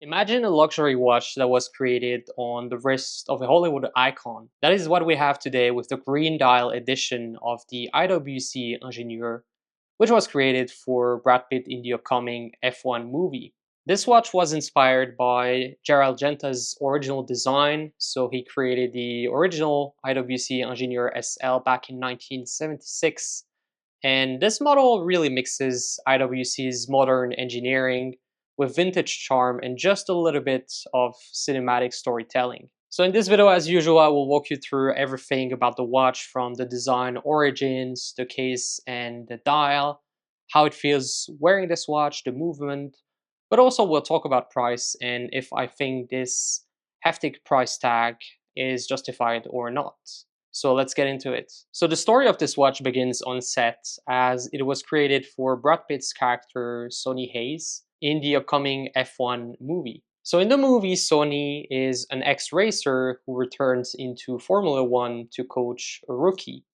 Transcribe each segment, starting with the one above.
Imagine a luxury watch that was created on the wrist of a Hollywood icon. That is what we have today with the green dial edition of the IWC Ingenieur, which was created for Brad Pitt in the upcoming F1 movie. This watch was inspired by Gérald Genta's original design, so he created the original IWC Ingenieur SL back in 1976. And this model really mixes IWC's modern engineering with vintage charm and just a little bit of cinematic storytelling. So in this video, as usual, I will walk you through everything about the watch from the design origins, the case and the dial, how it feels wearing this watch, the movement, but also we'll talk about price and if I think this hefty price tag is justified or not. So let's get into it. So the story of this watch begins on set as it was created for Brad Pitt's character Sonny in the upcoming F1 movie. So in the movie, Sonny is an ex-racer who returns into Formula One to coach a rookie.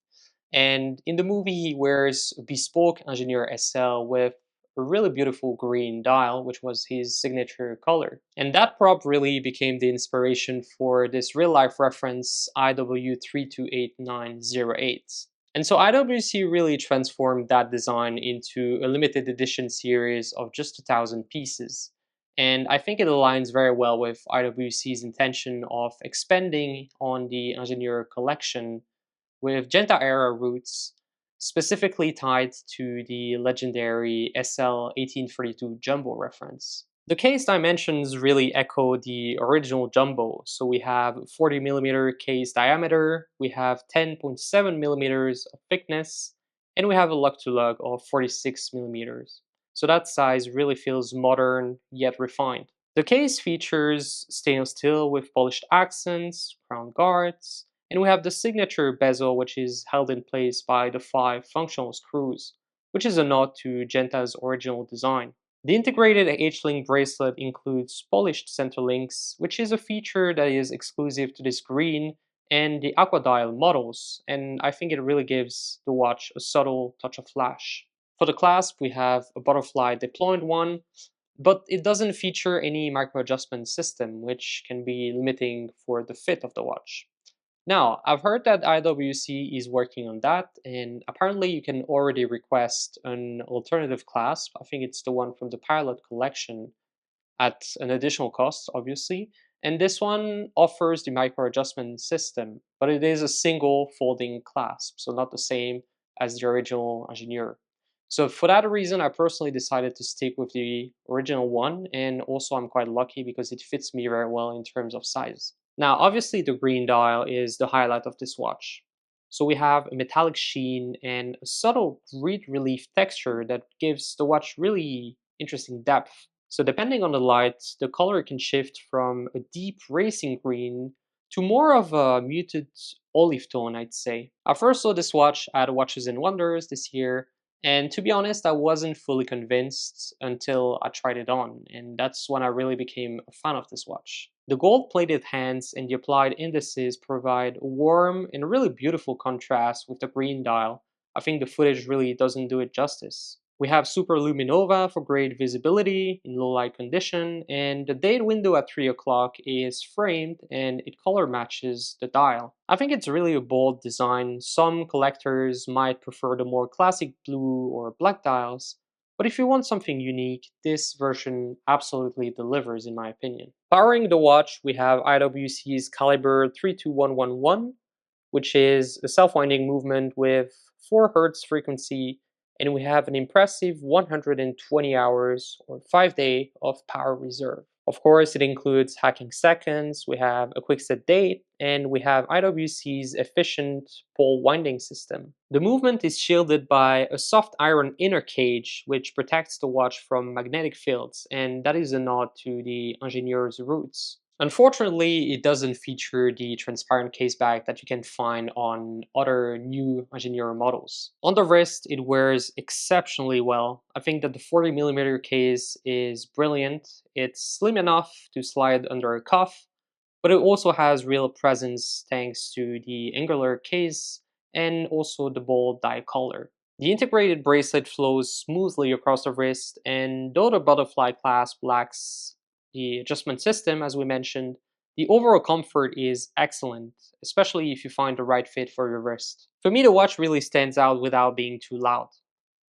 And in the movie, he wears a bespoke Ingenieur SL with a really beautiful green dial, which was his signature color. And that prop really became the inspiration for this real-life reference IW328908. And so IWC really transformed that design into a limited edition series of just 1,000 pieces. And I think it aligns very well with IWC's intention of expanding on the Ingenieur collection with Genta era roots, specifically tied to the legendary SL 1832 Jumbo reference. The case dimensions really echo the original Jumbo, so we have 40mm case diameter, we have 10.7mm of thickness, and we have a lug-to-lug of 46mm. So that size really feels modern yet refined. The case features stainless steel with polished accents, crown guards, and we have the signature bezel, which is held in place by the 5 functional screws, which is a nod to Genta's original design. The integrated H-link bracelet includes polished center links, which is a feature that is exclusive to this green and the aqua dial models, and I think it really gives the watch a subtle touch of flash. For the clasp, we have a butterfly deployed one, but it doesn't feature any micro adjustment system, which can be limiting for the fit of the watch. Now, I've heard that IWC is working on that, and apparently you can already request an alternative clasp. I think it's the one from the Pilot collection at an additional cost, obviously. And this one offers the micro adjustment system, but it is a single folding clasp, so not the same as the original Ingenieur. So for that reason, I personally decided to stick with the original one, and also I'm quite lucky because it fits me very well in terms of size. Now, obviously the green dial is the highlight of this watch. So we have a metallic sheen and a subtle grid relief texture that gives the watch really interesting depth. So depending on the light, the color can shift from a deep racing green to more of a muted olive tone, I'd say. I first saw this watch at Watches and Wonders this year, and to be honest, I wasn't fully convinced until I tried it on, and that's when I really became a fan of this watch. The gold-plated hands and the applied indices provide a warm and really beautiful contrast with the green dial. I think the footage really doesn't do it justice. We have Super Luminova for great visibility in low light condition, and the date window at 3 o'clock is framed and it color matches the dial. I think it's really a bold design. Some collectors might prefer the more classic blue or black dials, but if you want something unique, this version absolutely delivers in my opinion. Powering the watch, we have IWC's caliber 32111, which is a self-winding movement with 4 Hz frequency, and we have an impressive 120 hours or 5-day of power reserve. Of course, it includes hacking seconds, we have a quick set date, and we have IWC's efficient pole winding system. The movement is shielded by a soft iron inner cage which protects the watch from magnetic fields, and that is a nod to the Ingenieur's roots. Unfortunately, it doesn't feature the transparent case back that you can find on other new Ingenieur models. On the wrist, it wears exceptionally well. I think that the 40mm case is brilliant. It's slim enough to slide under a cuff, but it also has real presence thanks to the angular case and also the bold die color. The integrated bracelet flows smoothly across the wrist, and though the butterfly clasp lacks the adjustment system, as we mentioned, the overall comfort is excellent, especially if you find the right fit for your wrist. For me, the watch really stands out without being too loud.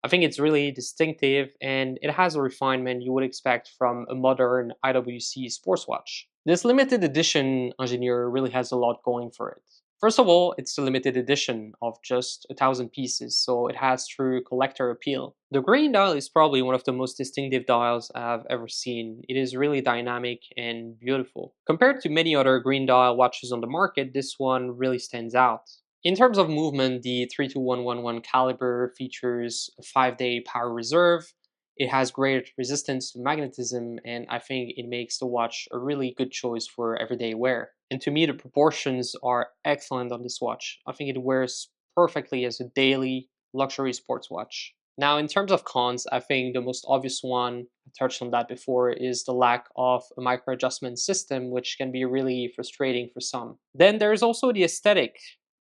I think it's really distinctive and it has a refinement you would expect from a modern IWC sports watch. This limited edition Ingenieur really has a lot going for it. First of all, it's a limited edition of just 1,000 pieces, so it has true collector appeal. The green dial is probably one of the most distinctive dials I've ever seen. It is really dynamic and beautiful. Compared to many other green dial watches on the market, this one really stands out. In terms of movement, the 32111 caliber features a 5-day power reserve. It has great resistance to magnetism, and I think it makes the watch a really good choice for everyday wear. And to me, the proportions are excellent on this watch. I think it wears perfectly as a daily luxury sports watch. Now, in terms of cons, I think the most obvious one, I touched on that before, is the lack of a micro adjustment system, which can be really frustrating for some. Then there's also the aesthetic.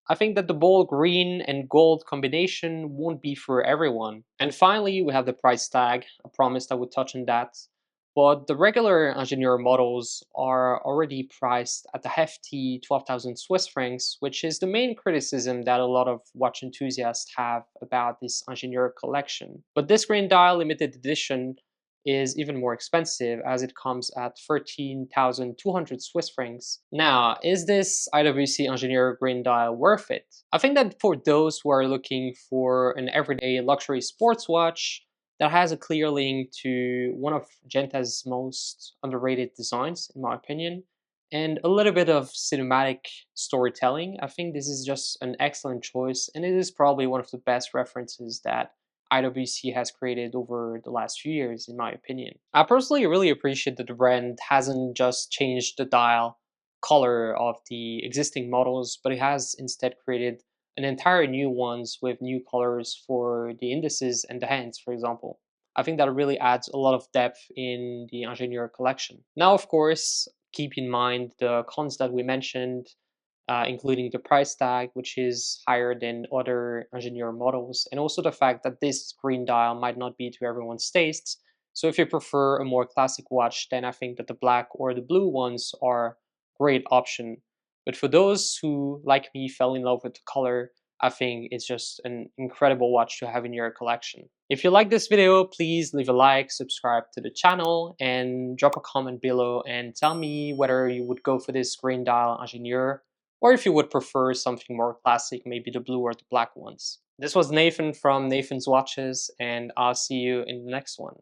I think that the bold green and gold combination won't be for everyone. And finally, we have the price tag. I promised I would touch on that. But the regular Ingenieur models are already priced at a hefty 12,000 Swiss francs, which is the main criticism that a lot of watch enthusiasts have about this Ingenieur collection. But this green dial limited edition is even more expensive as it comes at 13,200 Swiss francs. Now, is this IWC Ingenieur green dial worth it? I think that for those who are looking for an everyday luxury sports watch that has a clear link to one of Genta's most underrated designs, in my opinion, and a little bit of cinematic storytelling, I think this is just an excellent choice, and it is probably one of the best references that IWC has created over the last few years, in my opinion. I personally really appreciate that the brand hasn't just changed the dial color of the existing models, but it has instead created an entire new ones with new colors for the indices and the hands, for example. I think that really adds a lot of depth in the Ingenieur collection. Now, of course, keep in mind the cons that we mentioned, including the price tag, which is higher than other Ingenieur models, and also the fact that this green dial might not be to everyone's tastes. So if you prefer a more classic watch, then I think that the black or the blue ones are great option. But for those who, like me, fell in love with the color, I think it's just an incredible watch to have in your collection. If you like this video, please leave a like, subscribe to the channel, and drop a comment below and tell me whether you would go for this green dial Ingenieur or if you would prefer something more classic, maybe the blue or the black ones. This was Nathan from Nathan's Watches, and I'll see you in the next one.